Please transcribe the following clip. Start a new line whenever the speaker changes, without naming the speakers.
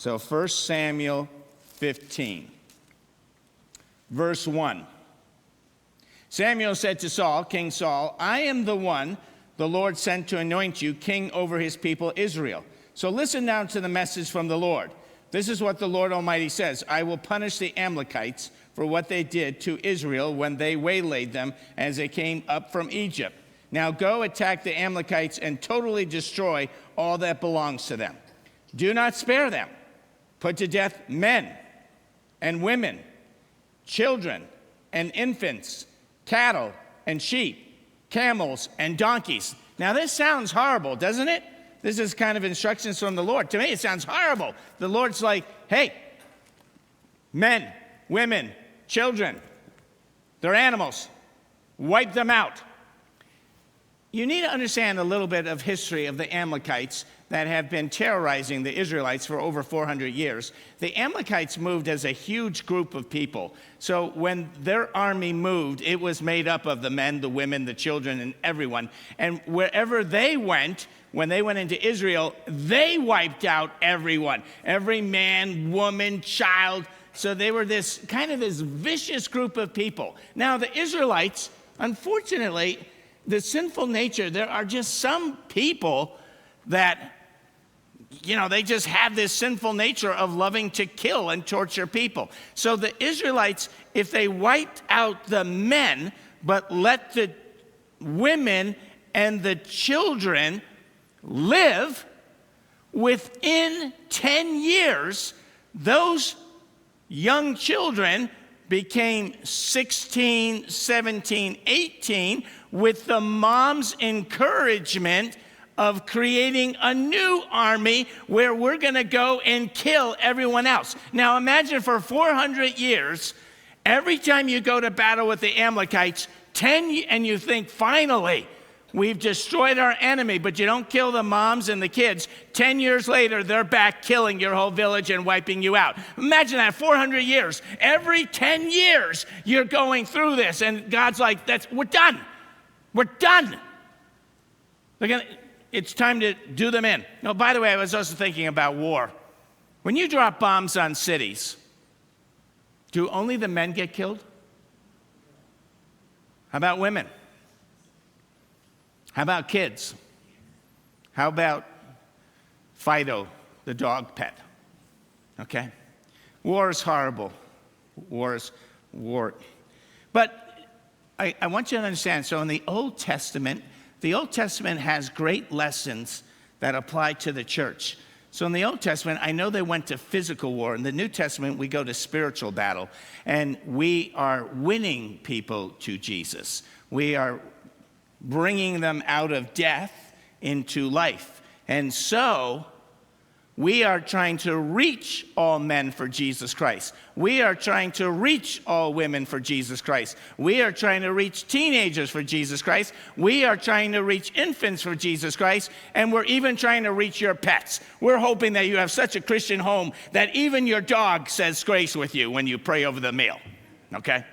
So 1 Samuel 15, verse 1. Samuel said to Saul, King Saul, I am the one the Lord sent to anoint you king over his people Israel. So listen now to the message from the Lord. This is what the Lord Almighty says. I will punish the Amalekites for what they did to Israel when they waylaid them as they came up from Egypt. Now go attack the Amalekites and totally destroy all that belongs to them. Do not spare them. Put to death men and women, children and infants, cattle and sheep, camels and donkeys. Now this sounds horrible, doesn't it? This is kind of instructions from the Lord. To me, it sounds horrible. The Lord's like, hey, men, women, children, they're animals. Wipe them out. You need to understand a little bit of history of the Amalekites that have been terrorizing the Israelites for over 400 years. The Amalekites moved as a huge group of people. So when their army moved, it was made up of the men, the women, the children, and everyone. And wherever they went, when they went into Israel, they wiped out everyone. Every man, woman, child. So they were this vicious group of people. Now the Israelites, unfortunately, the sinful nature, there are just some people that, they just have this sinful nature of loving to kill and torture people. So the Israelites, if they wiped out the men, but let the women and the children live, within 10 years, those young children became 16, 17, 18, with the mom's encouragement of creating a new army where we're going to go and kill everyone else. Now imagine for 400 years, every time you go to battle with the Amalekites, and you think, finally, we've destroyed our enemy, but you don't kill the moms and the kids. 10 years later, they're back killing your whole village and wiping you out. Imagine that, 400 years. Every 10 years, you're going through this, and God's like, we're done. We're done. It's time to do them in. No, by the way, I was also thinking about war. When you drop bombs on cities, do only the men get killed? How about women? How about kids? How about Fido, the dog pet? Okay? War is horrible. War. But I want you to understand, so in the Old Testament has great lessons that apply to the church. So in the Old Testament, I know they went to physical war. In the New Testament, we go to spiritual battle. And we are winning people to Jesus. We are bringing them out of death into life. And so we are trying to reach all men for Jesus Christ. We are trying to reach all women for Jesus Christ. We are trying to reach teenagers for Jesus Christ. We are trying to reach infants for Jesus Christ. And we're even trying to reach your pets. We're hoping that you have such a Christian home that even your dog says grace with you when you pray over the meal. Okay?